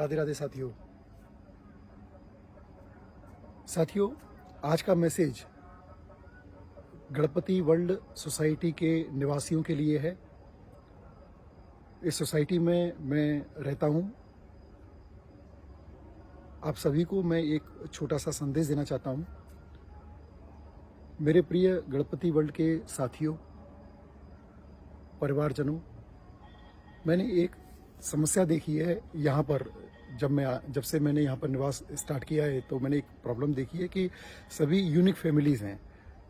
राधे राधे साथियों। साथियों, आज का मैसेज गणपति वर्ल्ड सोसाइटी के निवासियों के लिए है। इस सोसाइटी में मैं रहता हूँ। आप सभी को मैं एक छोटा सा संदेश देना चाहता हूँ। मेरे प्रिय गणपति वर्ल्ड के साथियों, परिवारजनों, मैंने एक समस्या देखी है यहाँ पर। जब से मैंने यहाँ पर निवास स्टार्ट किया है तो मैंने एक प्रॉब्लम देखी है कि सभी यूनिक फैमिलीज़ हैं।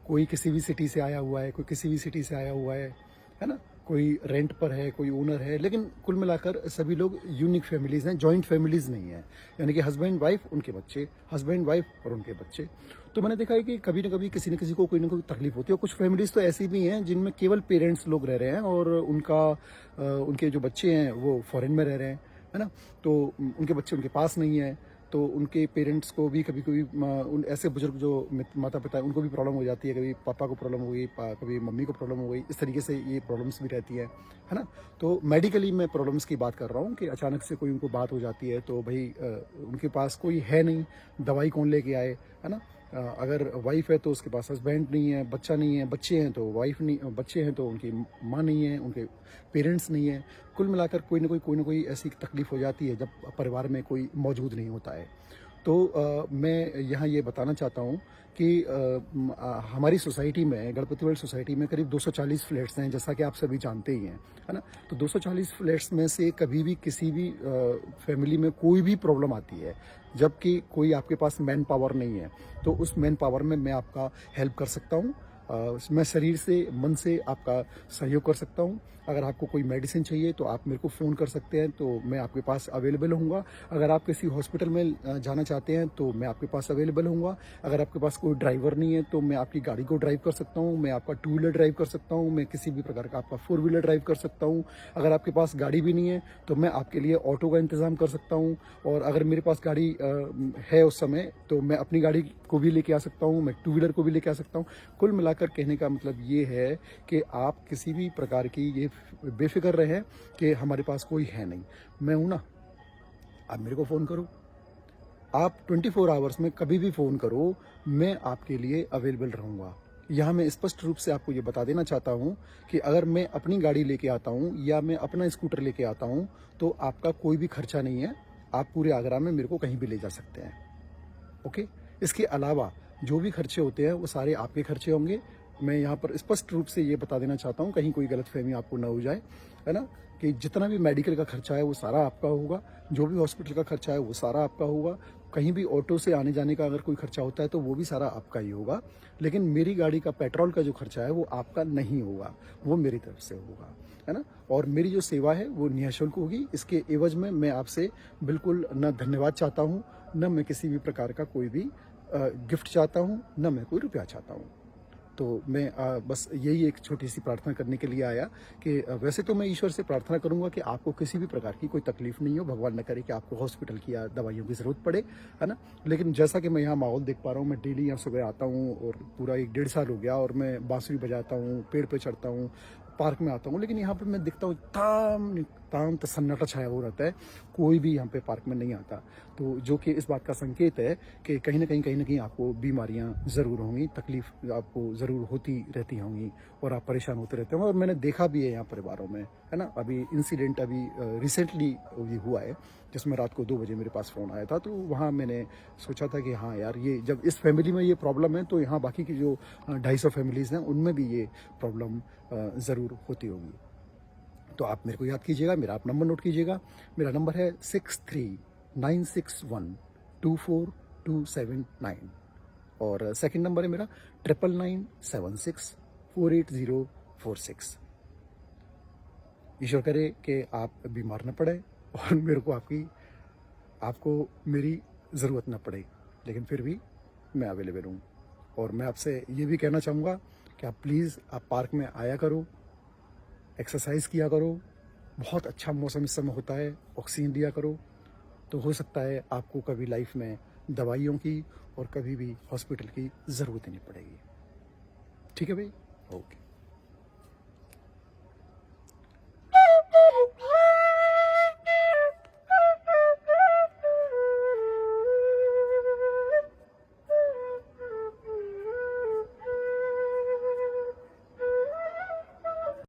कोई किसी भी सिटी से आया हुआ है, कोई किसी भी सिटी से आया हुआ है ना। कोई रेंट पर है, कोई ओनर है, लेकिन कुल मिलाकर सभी लोग यूनिक फैमिलीज़ हैं, जॉइंट फैमिलीज़ नहीं है। यानी कि हस्बैंड वाइफ उनके बच्चे, हस्बैंड वाइफ और उनके बच्चे। तो मैंने देखा है कि कभी न कभी किसी न किसी को कोई ना कोई तकलीफ होती है। कुछ फैमिलीज़ तो ऐसी भी हैं जिनमें केवल पेरेंट्स लोग रह रहे हैं और उनके जो बच्चे हैं वो फॉरेन में रह रहे हैं, है ना। तो उनके बच्चे उनके पास नहीं है, तो उनके पेरेंट्स को भी कभी कभी उन ऐसे बुजुर्ग जो माता पिता हैं उनको भी प्रॉब्लम हो जाती है। कभी पापा को प्रॉब्लम हो गई, कभी मम्मी को प्रॉब्लम हो गई। इस तरीके से ये प्रॉब्लम्स भी रहती है ना। तो मेडिकली मैं प्रॉब्लम्स की बात कर रहा हूँ कि अचानक से कोई उनको बात हो जाती है तो भाई उनके पास कोई है नहीं, दवाई कौन लेके आए, है ना। अगर वाइफ है तो उसके पास हस्बैंड नहीं है, बच्चा नहीं है, बच्चे हैं तो वाइफ नहीं, बच्चे हैं तो उनकी माँ नहीं है, उनके पेरेंट्स नहीं है। कुल मिलाकर कोई ना कोई ऐसी तकलीफ हो जाती है जब परिवार में कोई मौजूद नहीं होता है। तो मैं यहाँ ये बताना चाहता हूँ कि हमारी सोसाइटी में, गणपति वर्ल्ड सोसाइटी में करीब 240 फ्लैट्स हैं, जैसा कि आप सभी जानते ही हैं, है ना। तो 240 फ्लैट्स में से कभी भी किसी भी फैमिली में कोई भी प्रॉब्लम आती है, जबकि कोई आपके पास मैन पावर नहीं है, तो उस मैन पावर में मैं आपका हेल्प कर सकता हूँ। मैं शरीर से, मन से आपका सहयोग कर सकता हूँ। अगर आपको कोई मेडिसिन चाहिए तो आप मेरे को फ़ोन कर सकते हैं, तो मैं आपके पास अवेलेबल होऊंगा। अगर आप किसी हॉस्पिटल में जाना चाहते हैं तो मैं आपके पास अवेलेबल होऊंगा। अगर आपके पास कोई ड्राइवर नहीं है तो मैं आपकी गाड़ी को ड्राइव कर सकता हूँ, मैं आपका 2 व्हीलर ड्राइव कर सकता हूँ, मैं किसी भी प्रकार का आपका 4 व्हीलर ड्राइव कर सकता हूँ। अगर आपके पास गाड़ी भी नहीं है तो मैं आपके लिए ऑटो का इंतज़ाम कर सकता हूँ। और अगर मेरे पास गाड़ी है उस समय तो मैं अपनी गाड़ी को भी लेके आ सकता हूँ, मैं 2 व्हीलर को भी लेके आ सकता हूँ। कुल मिलाकर कहने का मतलब ये है कि आप किसी भी प्रकार की ये बेफिक्र रहें कि हमारे पास कोई है नहीं, मैं हूं ना। आप मेरे को फ़ोन करो, आप 24 आवर्स में कभी भी फ़ोन करो, मैं आपके लिए अवेलेबल रहूँगा। यहाँ मैं स्पष्ट रूप से आपको ये बता देना चाहता हूँ कि अगर मैं अपनी गाड़ी लेके आता हूँ या मैं अपना स्कूटर लेके आता हूँ तो आपका कोई भी खर्चा नहीं है। आप पूरे आगरा में मेरे को कहीं भी ले जा सकते हैं, ओके। इसके अलावा जो भी खर्चे होते हैं वो सारे आपके खर्चे होंगे। मैं यहाँ पर स्पष्ट रूप से ये बता देना चाहता हूँ, कहीं कोई गलतफहमी आपको ना हो जाए, है ना, कि जितना भी मेडिकल का खर्चा है वो सारा आपका होगा, जो भी हॉस्पिटल का खर्चा है वो सारा आपका होगा। कहीं भी ऑटो से आने जाने का अगर कोई खर्चा होता है तो वो भी सारा आपका ही होगा। लेकिन मेरी गाड़ी का पेट्रोल का जो खर्चा है वो आपका नहीं होगा, वो मेरी तरफ से होगा, है ना। और मेरी जो सेवा है वो निःशुल्क होगी। इसके एवज में मैं आपसे बिल्कुल न धन्यवाद चाहता हूँ, न मैं किसी भी प्रकार का कोई भी गिफ्ट चाहता हूँ, न मैं कोई रुपया चाहता हूँ। तो मैं बस यही एक छोटी सी प्रार्थना करने के लिए आया कि वैसे तो मैं ईश्वर से प्रार्थना करूंगा कि आपको किसी भी प्रकार की कोई तकलीफ नहीं हो, भगवान न करे कि आपको हॉस्पिटल की या दवाइयों की ज़रूरत पड़े, है ना। लेकिन जैसा कि मैं यहाँ माहौल देख पा रहा हूँ, मैं डेली यहाँ सुबह आता हूँ और पूरा 1 डेढ़ साल हो गया और मैं बांसुरी बजाता हूँ, पेड़ पे चढ़ता हूँ, पार्क में आता हूँ, लेकिन यहाँ पे मैं दिखता हूँ ताम ताम सन्नाटा छाया हो रहता है, कोई भी यहाँ पे पार्क में नहीं आता। तो जो कि इस बात का संकेत है कि कहीं ना कहीं आपको बीमारियाँ ज़रूर होंगी, तकलीफ आपको ज़रूर होती रहती होंगी और आप परेशान होते रहते होंगे। और मैंने देखा भी है यहाँ परिवारों में, है ना। अभी इंसिडेंट अभी रिसेंटली ये हुआ है जिसमें रात को 2 बजे मेरे पास फ़ोन आया था। तो वहाँ मैंने सोचा था कि हाँ यार, ये जब इस फैमिली में ये प्रॉब्लम है तो यहाँ बाकी की जो 250 फैमिलीज़ हैं उनमें भी ये प्रॉब्लम ज़रूर होती होगी। तो आप मेरे को याद कीजिएगा, मेरा आप नंबर नोट कीजिएगा। मेरा नंबर है 6396124279 और सेकंड नंबर है मेरा 9997648046। ईश्वर करे कि आप बीमार न पड़े और मेरे को आपको मेरी ज़रूरत न पड़े, लेकिन फिर भी मैं अवेलेबल हूँ। और मैं आपसे ये भी कहना चाहूँगा कि आप प्लीज़ आप पार्क में आया करो, एक्सरसाइज किया करो। बहुत अच्छा मौसम इस समय होता है, ऑक्सीजन लिया करो। तो हो सकता है आपको कभी लाइफ में दवाइयों की और कभी भी हॉस्पिटल की ज़रूरत ही नहीं पड़ेगी। ठीक है भाई, ओके।